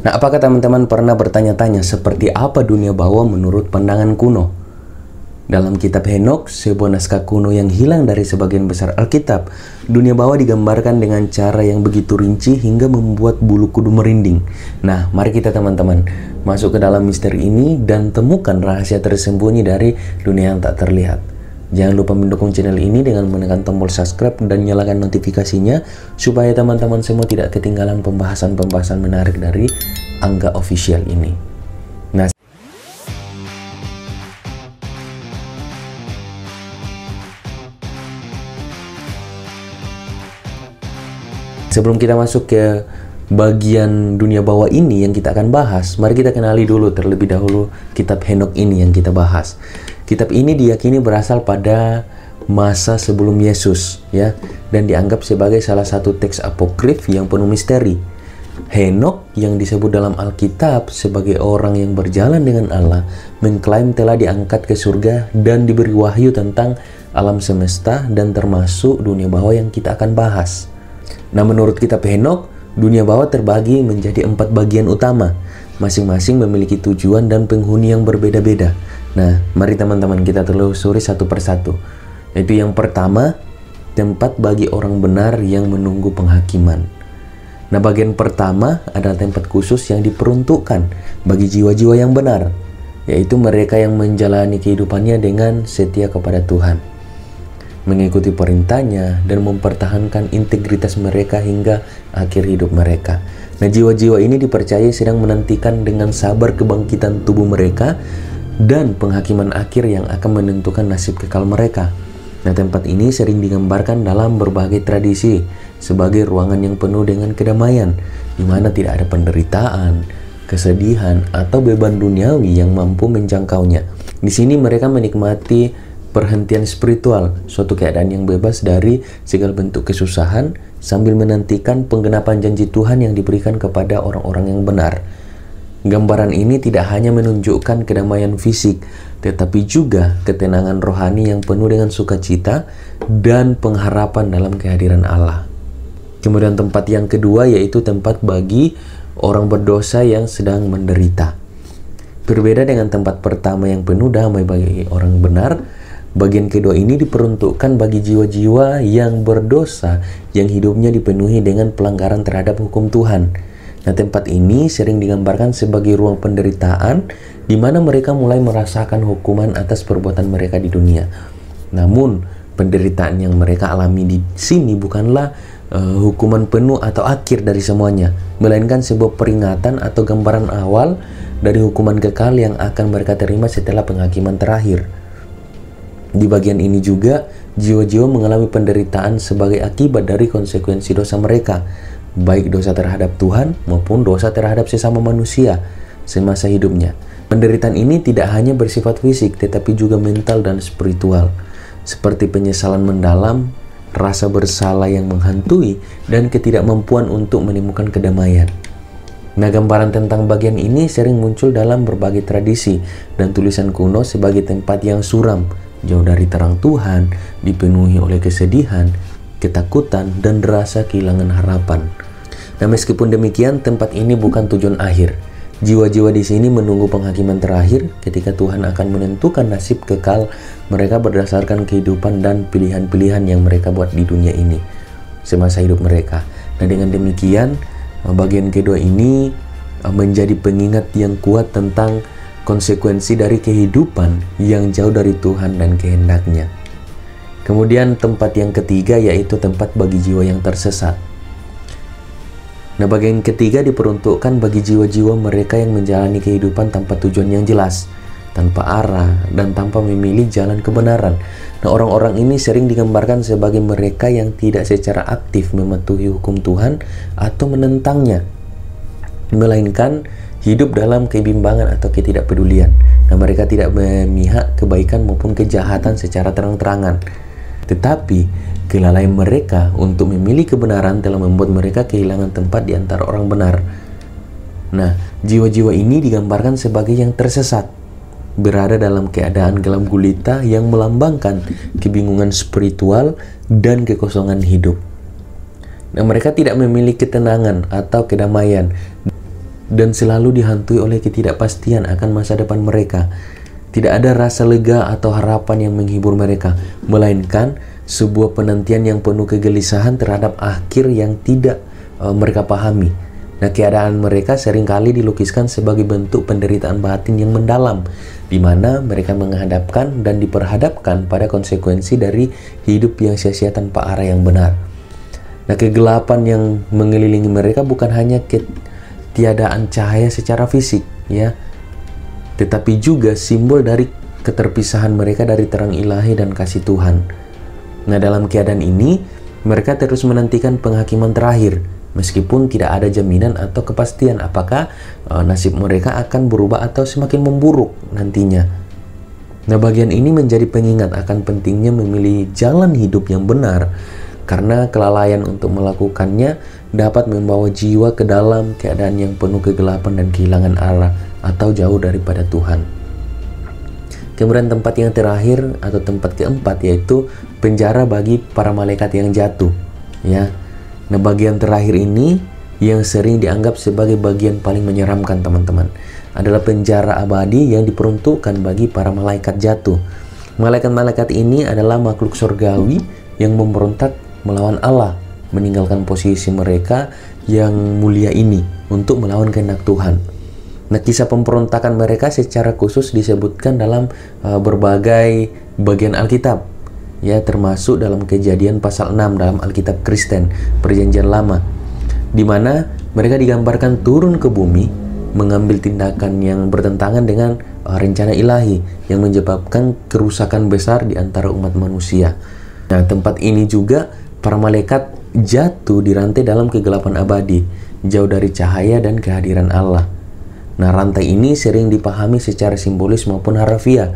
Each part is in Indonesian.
Nah, apakah teman-teman pernah bertanya-tanya seperti apa dunia bawah menurut pandangan kuno? Dalam kitab Henokh, sebuah naskah kuno yang hilang dari sebagian besar Alkitab, dunia bawah digambarkan dengan cara yang begitu rinci hingga membuat bulu kudu merinding. Nah, mari kita teman-teman masuk ke dalam misteri ini dan temukan rahasia tersembunyi dari dunia yang tak terlihat. Jangan lupa mendukung channel ini dengan menekan tombol subscribe dan nyalakan notifikasinya supaya teman-teman semua tidak ketinggalan pembahasan-pembahasan menarik dari Angga Official ini. Nah, sebelum kita masuk ke bagian dunia bawah ini yang kita akan bahas, mari kita kenali dulu terlebih dahulu kitab Henokh ini yang kita bahas. Kitab ini diyakini berasal pada masa sebelum Yesus, ya, dan dianggap sebagai salah satu teks apokrif yang penuh misteri. Henokh yang disebut dalam Alkitab sebagai orang yang berjalan dengan Allah mengklaim telah diangkat ke surga dan diberi wahyu tentang alam semesta dan termasuk dunia bawah yang kita akan bahas. Nah, menurut kitab Henokh, dunia bawah terbagi menjadi 4 bagian utama, masing-masing memiliki tujuan dan penghuni yang berbeda-beda. Nah, mari teman-teman kita telusuri satu persatu. Yaitu yang pertama, tempat bagi orang benar yang menunggu penghakiman. Nah, bagian pertama adalah tempat khusus yang diperuntukkan bagi jiwa-jiwa yang benar, yaitu mereka yang menjalani kehidupannya dengan setia kepada Tuhan, mengikuti perintahnya dan mempertahankan integritas mereka hingga akhir hidup mereka. Nah, jiwa-jiwa ini dipercaya sedang menantikan dengan sabar kebangkitan tubuh mereka dan penghakiman akhir yang akan menentukan nasib kekal mereka. Nah, tempat ini sering digambarkan dalam berbagai tradisi sebagai ruangan yang penuh dengan kedamaian, di mana tidak ada penderitaan, kesedihan, atau beban duniawi yang mampu menjangkaunya. Di sini mereka menikmati perhentian spiritual, suatu keadaan yang bebas dari segala bentuk kesusahan sambil menantikan penggenapan janji Tuhan yang diberikan kepada orang-orang yang benar. Gambaran ini tidak hanya menunjukkan kedamaian fisik, tetapi juga ketenangan rohani yang penuh dengan sukacita dan pengharapan dalam kehadiran Allah. Kemudian tempat yang kedua yaitu tempat bagi orang berdosa yang sedang menderita. Berbeda dengan tempat pertama yang penuh damai bagi orang benar, bagian kedua ini diperuntukkan bagi jiwa-jiwa yang berdosa yang hidupnya dipenuhi dengan pelanggaran terhadap hukum Tuhan. Nah, tempat ini sering digambarkan sebagai ruang penderitaan di mana mereka mulai merasakan hukuman atas perbuatan mereka di dunia. Namun, penderitaan yang mereka alami di sini bukanlah hukuman penuh atau akhir dari semuanya, melainkan sebuah peringatan atau gambaran awal dari hukuman kekal yang akan mereka terima setelah penghakiman terakhir. Di bagian ini juga, jiwa-jiwa mengalami penderitaan sebagai akibat dari konsekuensi dosa mereka, baik dosa terhadap Tuhan maupun dosa terhadap sesama manusia semasa hidupnya. Penderitaan ini tidak hanya bersifat fisik, tetapi juga mental dan spiritual, seperti penyesalan mendalam, rasa bersalah yang menghantui, dan ketidakmampuan untuk menemukan kedamaian. Nah, gambaran tentang bagian ini sering muncul dalam berbagai tradisi dan tulisan kuno sebagai tempat yang suram, jauh dari terang Tuhan, dipenuhi oleh kesedihan, ketakutan, dan rasa kehilangan harapan. Nah, meskipun demikian, tempat ini bukan tujuan akhir. Jiwa-jiwa di sini menunggu penghakiman terakhir ketika Tuhan akan menentukan nasib kekal mereka berdasarkan kehidupan dan pilihan-pilihan yang mereka buat di dunia ini semasa hidup mereka. Nah, dengan demikian, bagian kedua ini menjadi pengingat yang kuat tentang konsekuensi dari kehidupan yang jauh dari Tuhan dan kehendaknya. Kemudian tempat yang ketiga yaitu tempat bagi jiwa yang tersesat. Nah, bagian ketiga diperuntukkan bagi jiwa-jiwa mereka yang menjalani kehidupan tanpa tujuan yang jelas, tanpa arah, dan tanpa memilih jalan kebenaran. Nah, orang-orang ini sering digambarkan sebagai mereka yang tidak secara aktif mematuhi hukum Tuhan atau menentangnya, melainkan hidup dalam kebimbangan atau ketidakpedulian. Nah, mereka tidak memihak kebaikan maupun kejahatan secara terang-terangan. Tetapi kelalaian mereka untuk memilih kebenaran telah membuat mereka kehilangan tempat di antara orang benar. Nah, jiwa-jiwa ini digambarkan sebagai yang tersesat, berada dalam keadaan gelap gulita yang melambangkan kebingungan spiritual dan kekosongan hidup. Nah, mereka tidak memiliki ketenangan atau kedamaian dan selalu dihantui oleh ketidakpastian akan masa depan mereka. Tidak ada rasa lega atau harapan yang menghibur mereka, melainkan sebuah penantian yang penuh kegelisahan terhadap akhir yang tidak mereka pahami. Nah, keadaan mereka seringkali dilukiskan sebagai bentuk penderitaan batin yang mendalam, di mana mereka menghadapkan dan diperhadapkan pada konsekuensi dari hidup yang sia-sia tanpa arah yang benar. Nah, kegelapan yang mengelilingi mereka bukan hanya ketiadaan cahaya secara fisik, ya, tetapi juga simbol dari keterpisahan mereka dari terang ilahi dan kasih Tuhan. Nah, dalam keadaan ini, mereka terus menantikan penghakiman terakhir, meskipun tidak ada jaminan atau kepastian apakah nasib mereka akan berubah atau semakin memburuk nantinya. Nah, bagian ini menjadi pengingat akan pentingnya memilih jalan hidup yang benar, karena kelalaian untuk melakukannya dapat membawa jiwa ke dalam keadaan yang penuh kegelapan dan kehilangan arah atau jauh daripada Tuhan. Kemudian tempat yang terakhir atau tempat keempat yaitu penjara bagi para malaikat yang jatuh, ya. Nah, bagian terakhir ini yang sering dianggap sebagai bagian paling menyeramkan, teman-teman, adalah penjara abadi yang diperuntukkan bagi para malaikat jatuh. Malaikat-malaikat ini adalah makhluk surgawi yang memberontak melawan Allah, meninggalkan posisi mereka yang mulia ini untuk melawan kehendak Tuhan. Nah, kisah pemberontakan mereka secara khusus disebutkan dalam berbagai bagian Alkitab, ya, termasuk dalam Kejadian pasal 6 dalam Alkitab Kristen Perjanjian Lama, di mana mereka digambarkan turun ke bumi mengambil tindakan yang bertentangan dengan rencana ilahi yang menyebabkan kerusakan besar di antara umat manusia. Nah, tempat ini juga para malaikat jatuh dirantai dalam kegelapan abadi, jauh dari cahaya dan kehadiran Allah. Nah, rantai ini sering dipahami secara simbolis maupun harfiah,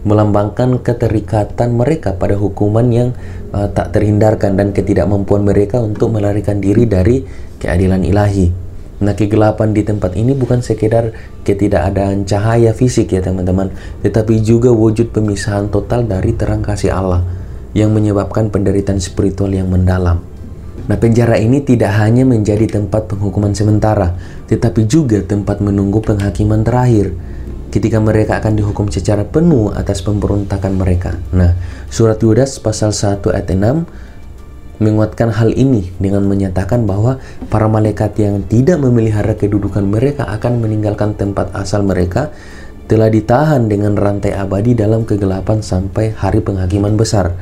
melambangkan keterikatan mereka pada hukuman yang tak terhindarkan dan ketidakmampuan mereka untuk melarikan diri dari keadilan ilahi. Nah, kegelapan di tempat ini bukan sekedar ketidakadaan cahaya fisik, ya teman-teman, tetapi juga wujud pemisahan total dari terang kasih Allah yang menyebabkan penderitaan spiritual yang mendalam. Nah, penjara ini tidak hanya menjadi tempat penghukuman sementara, tetapi juga tempat menunggu penghakiman terakhir, ketika mereka akan dihukum secara penuh atas pemberontakan mereka. Nah, surat Yudas pasal 1 ayat 6 menguatkan hal ini dengan menyatakan bahwa para malaikat yang tidak memelihara kedudukan mereka akan meninggalkan tempat asal mereka, telah ditahan dengan rantai abadi dalam kegelapan sampai hari penghakiman besar.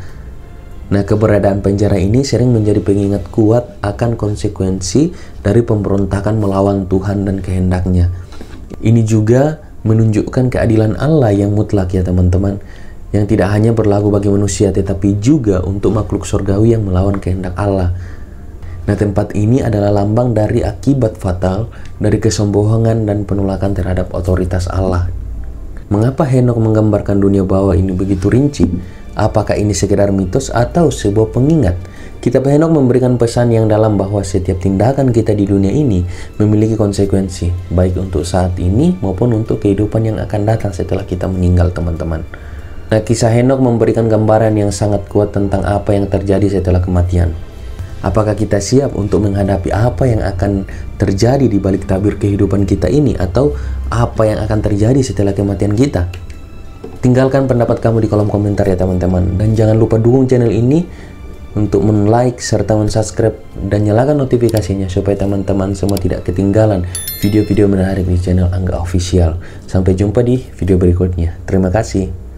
Nah, keberadaan penjara ini sering menjadi pengingat kuat akan konsekuensi dari pemberontakan melawan Tuhan dan kehendaknya. Ini juga menunjukkan keadilan Allah yang mutlak, ya teman-teman, yang tidak hanya berlaku bagi manusia tetapi juga untuk makhluk surgawi yang melawan kehendak Allah. Nah, tempat ini adalah lambang dari akibat fatal dari kesombongan dan penolakan terhadap otoritas Allah. Mengapa Henokh menggambarkan dunia bawah ini begitu rinci? Apakah ini sekedar mitos atau sebuah pengingat? Kitab Henokh memberikan pesan yang dalam bahwa setiap tindakan kita di dunia ini memiliki konsekuensi, baik untuk saat ini maupun untuk kehidupan yang akan datang setelah kita meninggal, teman-teman. Nah, kisah Henokh memberikan gambaran yang sangat kuat tentang apa yang terjadi setelah kematian. Apakah kita siap untuk menghadapi apa yang akan terjadi di balik tabir kehidupan kita ini, atau apa yang akan terjadi setelah kematian kita? Tinggalkan pendapat kamu di kolom komentar, ya teman-teman. Dan jangan lupa dukung channel ini untuk men-like serta men-subscribe dan nyalakan notifikasinya supaya teman-teman semua tidak ketinggalan video-video menarik di channel Angga Official. Sampai jumpa di video berikutnya. Terima kasih.